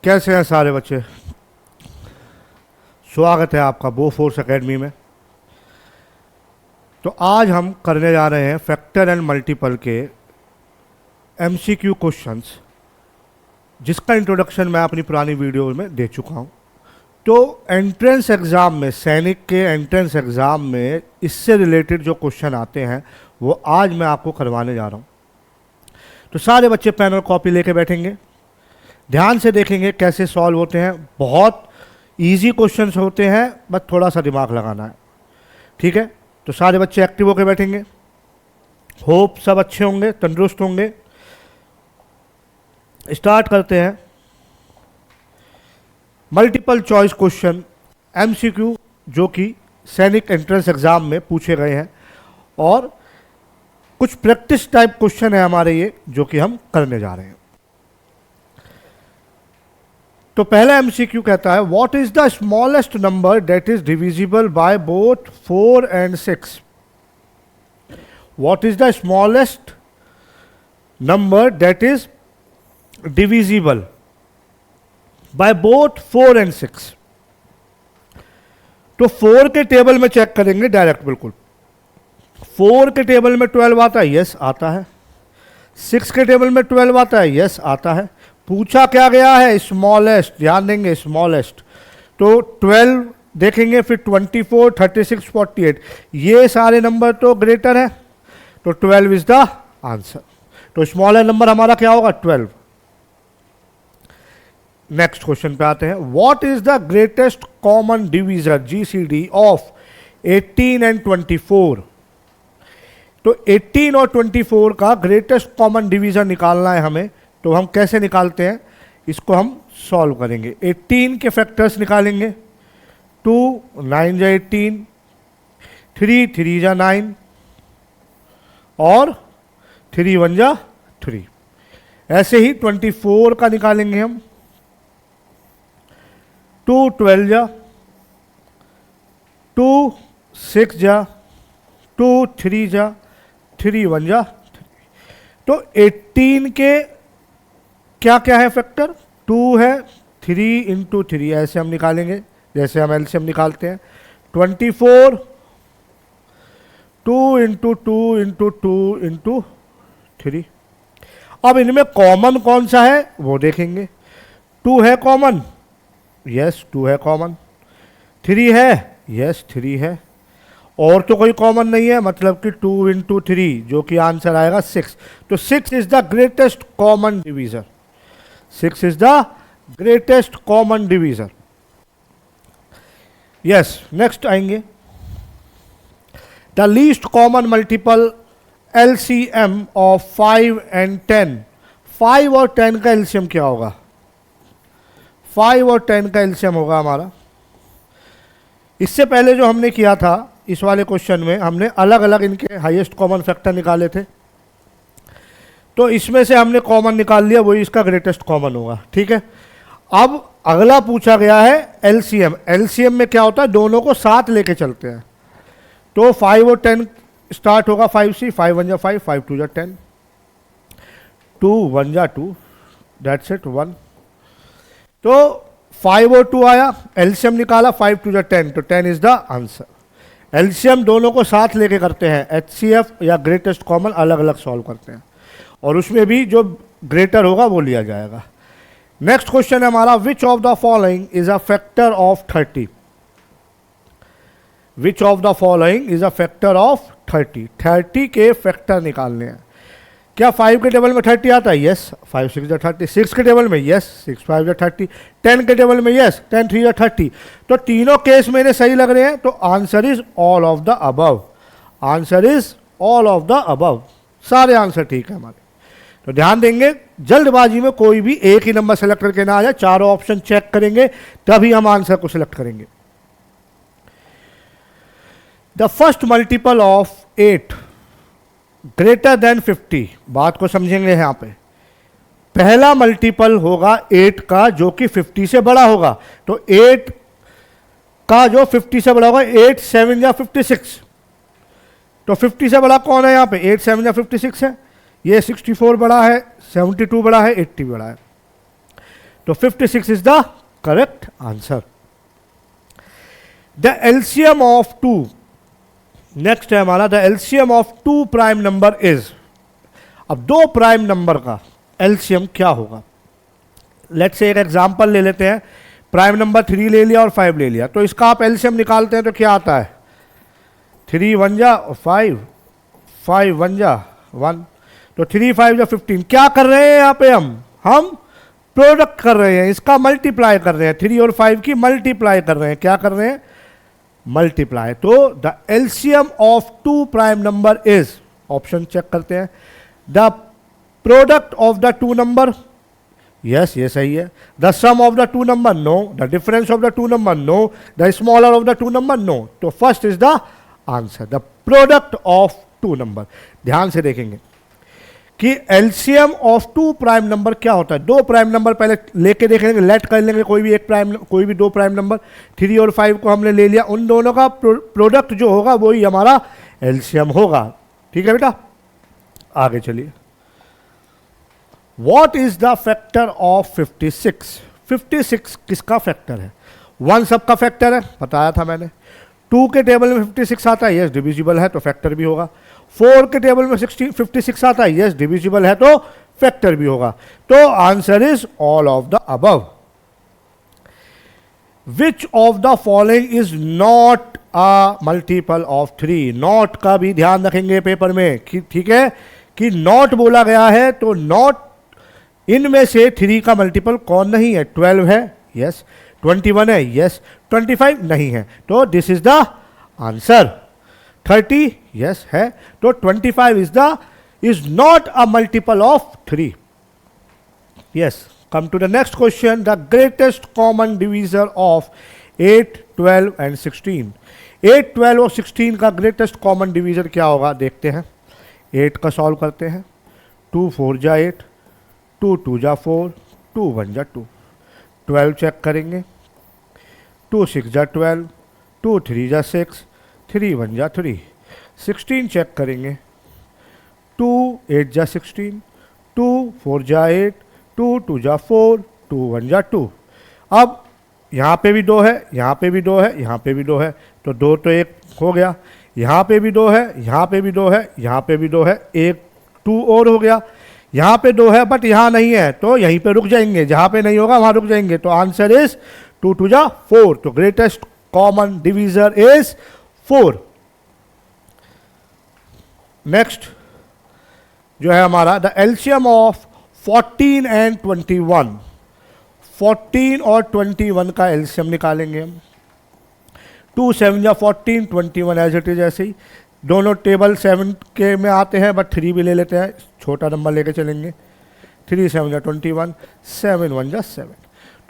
कैसे हैं सारे बच्चे। स्वागत है आपका बोफोर्स एकेडमी में। तो आज हम करने जा रहे हैं फैक्टर एंड मल्टीपल के एमसीक्यू क्वेश्चंस, जिसका इंट्रोडक्शन मैं अपनी पुरानी वीडियो में दे चुका हूं। तो एंट्रेंस एग्ज़ाम में, सैनिक के एंट्रेंस एग्ज़ाम में इससे रिलेटेड जो क्वेश्चन आते हैं वो आज मैं आपको करवाने जा रहा हूं। तो सारे बच्चे पेन और कॉपी लेके बैठेंगे, ध्यान से देखेंगे कैसे सॉल्व होते हैं। बहुत इजी क्वेश्चंस होते हैं, बस थोड़ा सा दिमाग लगाना है, ठीक है। तो सारे बच्चे एक्टिव होकर बैठेंगे। होप सब अच्छे होंगे, तंदुरुस्त होंगे। स्टार्ट करते हैं। मल्टीपल चॉइस क्वेश्चन एमसीक्यू जो कि सैनिक एंट्रेंस एग्जाम में पूछे गए हैं, और कुछ प्रैक्टिस टाइप क्वेश्चन है हमारे ये, जो कि हम करने जा रहे हैं। तो पहला एमसीक्यू कहता है, what is the smallest number that is divisible by both 4 and 6। What is the smallest number that is divisible by both 4 and 6। तो 4 के टेबल में चेक करेंगे डायरेक्ट, बिल्कुल 4 के टेबल में 12 आता है, यस आता है। 6 के टेबल में 12 आता है, यस आता है। पूछा क्या गया है, स्मॉलेस्ट, ध्यान देंगे स्मॉलेस्ट। तो 12 देखेंगे, फिर 24, 36, 48, ये सारे नंबर तो ग्रेटर है, तो 12 इज द आंसर। तो स्मॉलर नंबर हमारा क्या होगा, 12। नेक्स्ट क्वेश्चन पे आते हैं। What is the greatest common divisor GCD of 18 and 24। तो 18 और 24 का ग्रेटेस्ट कॉमन डिवीजर निकालना है हमें। तो हम कैसे निकालते हैं, इसको हम सॉल्व करेंगे। 18 के फैक्टर्स निकालेंगे। 2 9 जा 18, 3 3 जा 9, और 3 1 जा 3। ऐसे ही 24 का निकालेंगे हम। 2 12 जा, 2 6 जा, 2 3 जा, 3 1 जा 3। तो 18 के क्या क्या है फैक्टर, 2 है, 3 इंटू 3, ऐसे हम निकालेंगे जैसे हम एलसीएम निकालते हैं। 24 2 इंटू 2 इंटू 2 इंटू 3। अब इनमें कॉमन कौन सा है वो देखेंगे। 2 है कॉमन, यस 2 है कॉमन। 3 है, यस 3 है। और तो कोई कॉमन नहीं है, मतलब कि 2 इंटू 3, जो कि आंसर आएगा 6। तो 6 is the greatest common divisor. 6 is the greatest common divisor. Yes, next आएंगे। The least common multiple LCM of 5 and 10। 5 और 10 का LCM क्या होगा, 5 और 10 का LCM होगा हमारा। इससे पहले जो हमने किया था इस वाले क्वेश्चन में, हमने अलग अलग इनके हाईएस्ट कॉमन फैक्टर निकाले थे। तो इसमें से हमने कॉमन निकाल लिया, वही इसका ग्रेटेस्ट कॉमन होगा, ठीक है। अब अगला पूछा गया है एलसीएम। एलसीएम में क्या होता है, दोनों को साथ लेके चलते हैं। तो 5 और 10 स्टार्ट होगा 5 से, 5 1 जा 5, 5 2 जा 10, 2 1 जा 2, दैट्स इट 1। तो 5 और 2 आया, एलसीएम निकाला, 5 2 जा 10, तो 10 इज द आंसर। एलसीएम दोनों को साथ लेके करते हैं, एचसीएफ या ग्रेटेस्ट कॉमन अलग अलग सॉल्व करते हैं, और उसमें भी जो ग्रेटर होगा वो लिया जाएगा। नेक्स्ट क्वेश्चन है हमारा, which of the following is a factor of 30। Which of the following is a factor of 30। 30 के फैक्टर निकालने हैं। क्या 5 के टेबल में 30 आता है, यस 5 6 जा 30। 6 के टेबल में, यस 6 5 जा 30। 10 के टेबल में, यस 10 3 जा 30। तो तीनों केस मेरे सही लग रहे हैं, तो answer is all of the above. Answer is all of the above, सारे आंसर ठीक है हमारे। तो ध्यान देंगे, जल्दबाजी में कोई भी एक ही नंबर सेलेक्ट करके ना आ जाए, चारों ऑप्शन चेक करेंगे तभी हम आंसर को सिलेक्ट करेंगे। The first multiple of 8 greater than 50। बात को समझेंगे यहां पे। पहला मल्टीपल होगा 8 का जो कि 50 से बड़ा होगा। तो 8 का जो 50 से बड़ा होगा, 8 7 या 56। तो 50 से बड़ा कौन है यहाँ पे, 8 7 या 56 है। ये 64 बड़ा है, 72 बड़ा है, 80 बड़ा है। तो 56 is the correct answer. The LCM of two, next है हमारा the LCM of two prime number is. अब दो प्राइम नंबर का एलसीएम क्या होगा? लेट्स से एक एग्जांपल ले लेते हैं, प्राइम नंबर 3 ले लिया और 5 ले लिया, तो इसका आप एलसीएम निकालते हैं तो क्या आता है? 3 1 जा 5, 5 1 जा 1, तो 3 5 जा 15। क्या कर रहे हैं यहाँ पे? हम प्रोडक्ट कर रहे हैं, इसका मल्टीप्लाई कर रहे हैं, 3 और 5 की मल्टीप्लाई कर रहे हैं। क्या कर रहे हैं? मल्टीप्लाई। तो the LCM of two prime number is, option check करते हैं, the product of the two number, yes ये सही है। The sum of the two number, no. The difference of the two number, no. The smaller of the two number, no. तो first is the answer, the product of two number. ध्यान से देखेंगे कि LCM of two prime number क्या होता है। दो prime number पहले लेके देखेंगे, लेट कर लेंगे कोई भी एक प्राइम, कोई भी दो प्राइम नंबर, 3 और 5 को हमने ले लिया, उन दोनों का प्रोडक्ट जो होगा वही हमारा एलसीएम होगा। ठीक है बेटा, आगे चलिए। What is the factor of 56? 56 किसका फैक्टर है? 1 सबका फैक्टर है, बताया था मैंने। 2 के टेबल में 56 आता है, यस डिविजिबल है तो फैक्टर भी होगा। 4 के टेबल में 56 आता है, यस डिविजिबल है तो फैक्टर भी होगा। तो answer is all of the above. Which of the following is not a multiple of 3? Not का भी ध्यान रखेंगे पेपर में, ठीक है, कि नॉट बोला गया है तो नॉट इनमें से 3 का मल्टीपल कौन नहीं है? 12 है, यस। 21 है, यस। 25 नहीं है, तो this is the answer. 30 yes है, तो 25 is not a multiple of 3। Yes, come to the next question, the greatest common divisor of 8, 12 and 16। 8, 12 और 16 का greatest common divisor क्या होगा देखते हैं। 8 का सॉल्व करते हैं, 2 4 जा 8, 2 2 जा 4, 2 1 जा 2। 12 चेक करेंगे, 2 6 जा 12, 2 3 जा 6, 3 1 जा 3। 16 चेक करेंगे, 2 8 जा 16, 2 4 जा 8, 2 2 जा 4, 2 1 जा 2। अब यहाँ पे भी 2 है, यहाँ पे भी 2 है, यहाँ पे भी 2 है, तो 2 तो 1 हो गया। यहाँ पे भी 2 है, यहाँ पे भी 2 है, यहाँ पे भी 2 है, एक 2 और हो गया। यहाँ पे 2 है बट यहाँ नहीं है, तो यहीं पे रुक जाएंगे, जहाँ पे नहीं होगा वहाँ रुक जाएंगे। तो आंसर इज 2 2 जा 4। तो greatest common divisor is 4। Next जो है हमारा द एलसीएम ऑफ 14 एंड 21। 14 और 21 का एलसीएम निकालेंगे हम। 2 7 जा 14, 21 एज इट इज ऐसे ही। दोनों टेबल 7 के में आते हैं बट 3 भी ले लेते हैं, छोटा नंबर लेके चलेंगे। 3 7 जा 21, 7 1 जा 7,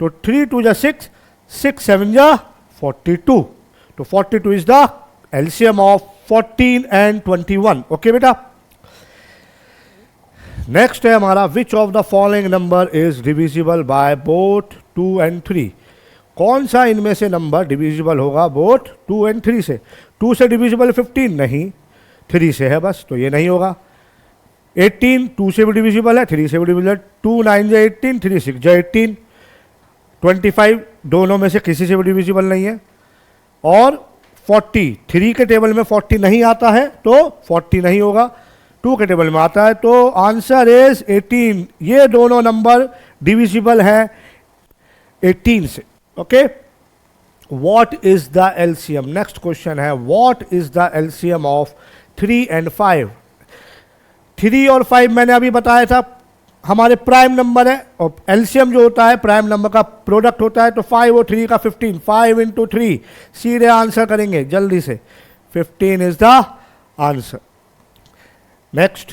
तो 3 2 जा 6, 6 7 जा 42। तो 42 is the LCM of 14 and 21। Okay बेटा, नेक्स्ट है हमारा which of the following number is divisible by both 2 and 3। कौन सा इनमें से नंबर डिविजिबल होगा बोथ 2 एंड 3 से? 2 से डिविजिबल 15 नहीं, 3 से है बस, तो ये नहीं होगा। 18 2 से भी डिविजिबल है, 3 से भी डिविजिबल है। 2 9 जा 18, 3 6 जा 18। 25 दोनों में से किसी से भी डिविजिबल नहीं है। और 40 3 के टेबल में 40 नहीं आता है तो 40 नहीं होगा, 2 के टेबल में आता है, तो आंसर इज 18। ये दोनों नंबर डिविजिबल है 18 से। Okay, what is the LCM? Next question है what is the LCM of 3 and 5। 3 और 5 मैंने अभी बताया था हमारे प्राइम नंबर है, और एलसीएम जो होता है प्राइम नंबर का प्रोडक्ट होता है, तो 5 और 3 का 15, 5 इंटू 3। सीधे आंसर करेंगे जल्दी से, 15 is the answer. Next,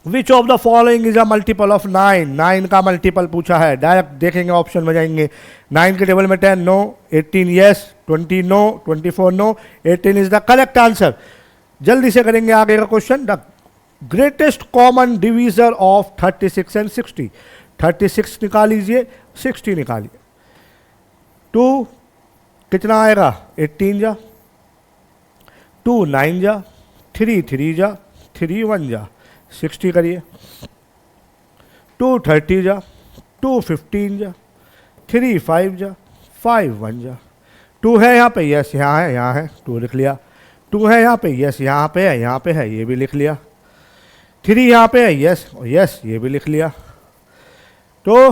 which of the following is a multiple of 9। 9 का मल्टीपल पूछा है, डायरेक्ट देखेंगे ऑप्शन में जाएंगे। 9 के टेबल में 10 no, 18 yes, 20 no, 24 no, 18 is the correct answer. जल्दी से करेंगे आगे का question. The greatest common divisor of 36 and 60। 36 निकाल लीजिए, 60 निकालिए। 2 कितना आएगा? 18 जा, 2 9 जा, 3 3 जा, 3 1 जा, 60 करिए। 2 30 जा, 2 15 जा, 3 5 जा, 5 1 जा। 2 है यहाँ पे, यस यहाँ है 2 लिख लिया। 2 है यहाँ पे, यस यहाँ पे है ये भी लिख लिया। 3 यहाँ पे है, यस यस ये भी लिख लिया। तो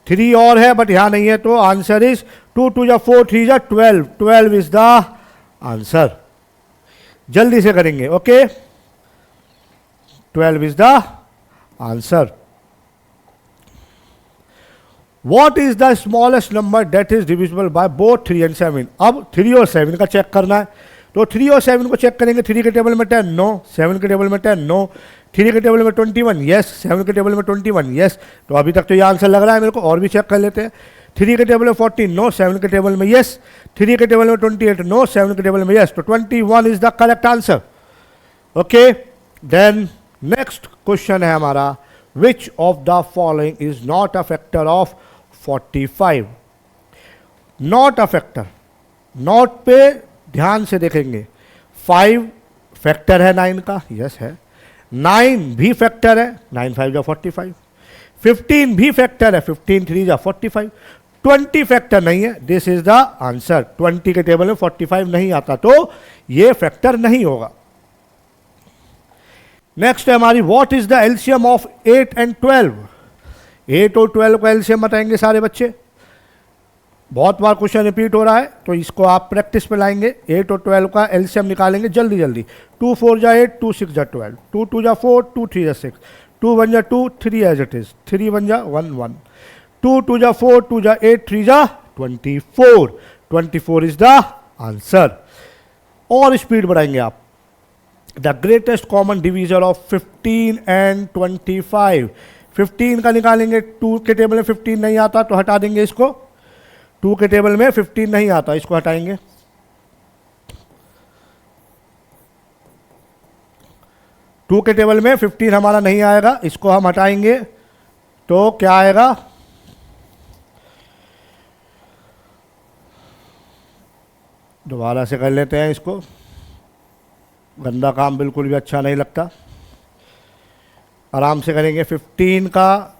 3 और है बट यहाँ नहीं है, तो आंसर इज 2 2 जा 4 3 जा 12, 12 इज द आंसर। जल्दी से करेंगे, okay 12 is the answer. What is the smallest number that is divisible by both 3 and 7? अब 3 और 7 का चेक करना है, तो 3 और 7 को चेक करेंगे। 3 के टेबल में 10 नो, 7 के टेबल में 10 नो, 3 के टेबल में 21 यस, 7 के टेबल में 21 यस। तो अभी तक तो ये आंसर लग रहा है मेरे को, और भी चेक कर लेते हैं। 3 के टेबल में 14 नो, 7 के टेबल में यस, 3 के टेबल में 28 नो, 7 के टेबल में यस। तो 21 is the correct answer. Okay, then next question है हमारा, which of the following is not a factor of 45? Not a factor, not पे ध्यान से देखेंगे। 5 फैक्टर है 9 का, यस है। 9 भी फैक्टर है, 9 5 जा 45। 15 भी फैक्टर है, 15 3 जा 45। 20 फैक्टर नहीं है, दिस इज द आंसर। 20 के टेबल में 45 नहीं आता, तो ये फैक्टर नहीं होगा। नेक्स्ट है हमारी, what is the LCM of 8 and 12? 8 और 12 का एलसीएम बताएंगे सारे बच्चे। बहुत बार क्वेश्चन रिपीट हो रहा है, तो इसको आप प्रैक्टिस पे लाएंगे। 8 और 12 का एलसीएम निकालेंगे जल्दी जल्दी। 2 4 जा 8, 2 6 जा 12, 2 2 जा 4, 2 3 जा 6, 2 1 जा 2, 3 एज इट इज, 3 1 जा 1 1, 2 2 जा 4, 2 जा 8, 3 जा 24, 24 इज द आंसर। और स्पीड बढ़ाएंगे आप। The greatest common divisor of 15 and 25? 15 का निकालेंगे। 2 के टेबल में 15 नहीं आता, तो हटा देंगे इसको। 2 के टेबल में 15 नहीं आता, इसको हटाएंगे। 2 के टेबल में 15 हमारा नहीं आएगा, इसको हम हटाएंगे। तो क्या आएगा? दोबारा से कर लेते हैं इसको, गंदा काम बिल्कुल भी अच्छा नहीं लगता। आराम से करेंगे। 15 का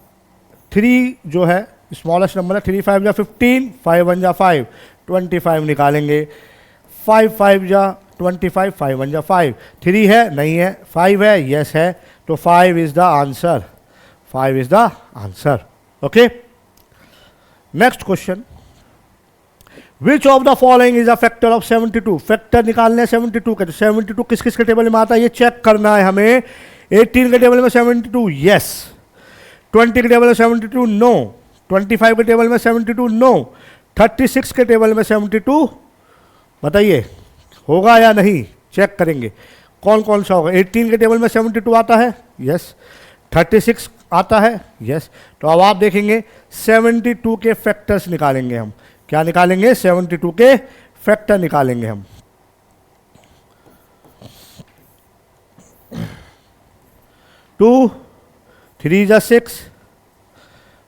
3 जो है स्मॉलेस्ट नंबर है, 3 5 जा 15, 5 1 जा 5, 25 निकालेंगे। 5 5 जा 25, 5 1 जा 5। 3 है नहीं है, 5 है यस है, तो 5 is the answer. 5 is the answer. Okay, next question, which of the following is a factor of 72? Factor निकालने 72 के, तो 72 किस किस के टेबल में आता है ये चेक करना है हमें। 18 के टेबल में 72 यस, 20 के टेबल में 72 नो, 25 के टेबल में 72 नो, 36 के टेबल में 72। बताइए होगा या नहीं, चेक करेंगे कौन कौन सा होगा। 18 के टेबल में 72 आता है यस, 36 आता है यस। तो अब आप देखेंगे 72 के फैक्टर्स निकालेंगे हम। क्या निकालेंगे? 72 के फैक्टर निकालेंगे हम। 2 3 जा 6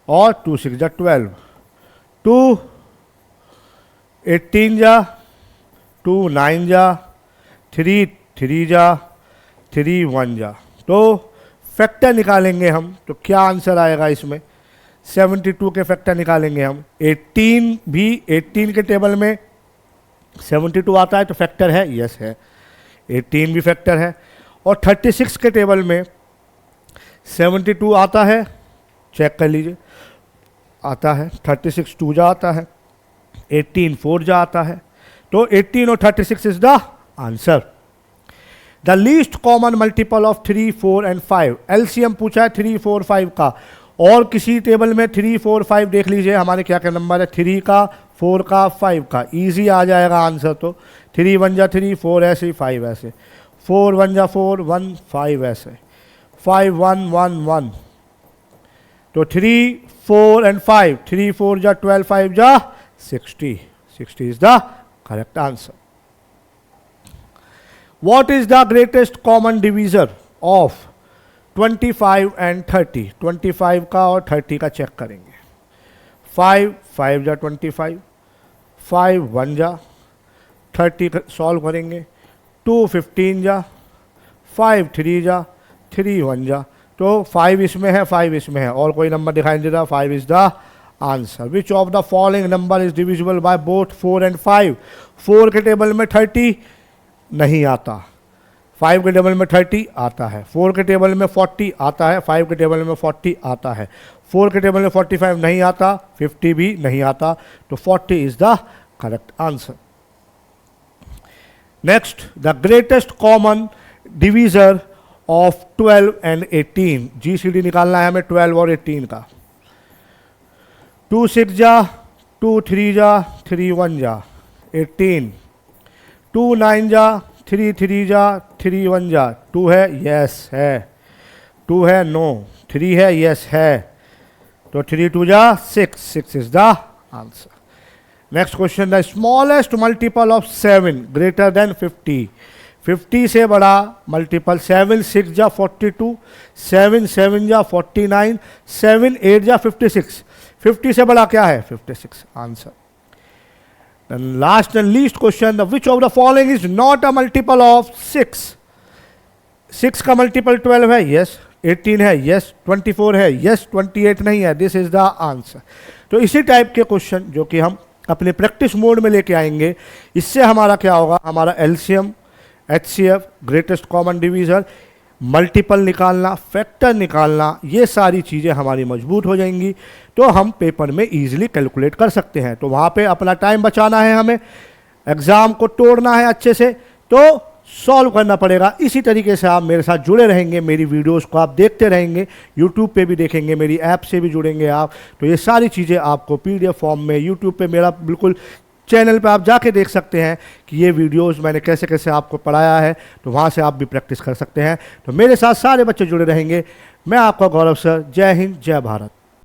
और 2 6 जा 12, 2 18 जा, 2 9 जा, 3 3 जा, 3 1 जा। तो फैक्टर निकालेंगे हम, तो क्या आंसर आएगा इसमें? 72 के फैक्टर निकालेंगे हम। 18 भी, 18 के टेबल में 72 आता है, तो फैक्टर है यस है, 18 भी फैक्टर है। और 36 के टेबल में 72 आता है, चेक कर लीजिए आता है। 36 2 जा आता है, 18 4 जा आता है, तो 18 और 36 is the answer. The least common multiple of 3 4 and 5? LCM पूछा है 3 4 5 का, और किसी टेबल में 3 4 5 देख लीजिए हमारे क्या क्या नंबर है, 3 का 4 का 5 का, इजी आ जाएगा आंसर। तो 3 1 जा 3, 4 ऐसे, 5 ऐसे, 4 1 जा 4 1 5 ऐसे, 5 1 1 1। तो 3 4 एंड 5, 3 4 जा 12, 5 जा 60, 60 is the correct answer. What is the greatest common divisor of 25 and 30? 25 का और 30 का चेक करेंगे। 5 5 जा 25, 5 1 जा, 30 सॉल्व करेंगे। 2 15 जा, 5 3 जा, 3 1 जा, तो 5 इसमें है, 5 इसमें है, और कोई नंबर दिखाई नहीं दे रहा। 5 is the answer. Which of the following number is divisible by both 4 and 5? 4 के टेबल में 30 नहीं आता, 5 के टेबल में 30 आता है, 4 के टेबल में 40 आता है, 5 के टेबल में 40 आता है, 4 के टेबल में 45 नहीं आता, 50 भी नहीं आता, तो 40 is the correct answer. Next, the greatest common divisor of 12 and 18। GCD निकालना है हमें 12 और 18 का। 2 6 जा, 2 3 जा, 3 1 जा, 18। 2 9 जा, 3 3 जा, 3 1 जा, 2 है, यस है, 2 है, नो, 3 है, यस है, तो 3 2 जा 6, 6 is the answer. Next question, the smallest multiple of 7 greater than 50। 50 से बड़ा मल्टीपल 7 6 जा 42, 7 7 जा 49, 7 8 जा 56। 50 से बड़ा क्या है? 56 answer. Then last and least question, which of the following is not a multiple of 6? 6 का मल्टीपल 12 है, यस। 18 है, यस। 24 है, यस। 28 नहीं है, दिस इज द आंसर। तो इसी टाइप के क्वेश्चन जो कि हम अपने प्रैक्टिस मोड में लेके आएंगे, इससे हमारा क्या होगा, हमारा LCM, HCF, greatest common divisor, multiple निकालना, फैक्टर निकालना, ये सारी चीज़ें हमारी मजबूत हो जाएंगी, तो हम पेपर में इजीली कैलकुलेट कर सकते हैं। तो वहाँ पे अपना टाइम बचाना है, हमें एग्ज़ाम को तोड़ना है अच्छे से, तो सॉल्व करना पड़ेगा। इसी तरीके से आप मेरे साथ जुड़े रहेंगे, मेरी वीडियोस को आप देखते रहेंगे, यूट्यूब पे भी देखेंगे, मेरी ऐप से भी जुड़ेंगे आप, तो ये सारी चीज़ें आपको PDF फॉर्म में यूट्यूब पे मेरा बिल्कुल चैनल पे आप जाके देख सकते हैं कि ये वीडियोस मैंने कैसे कैसे आपको पढ़ाया है, तो वहाँ से आप भी प्रैक्टिस कर सकते हैं। तो मेरे साथ सारे बच्चे जुड़े रहेंगे। मैं आपका गौरव सर, जय हिंद, जय भारत।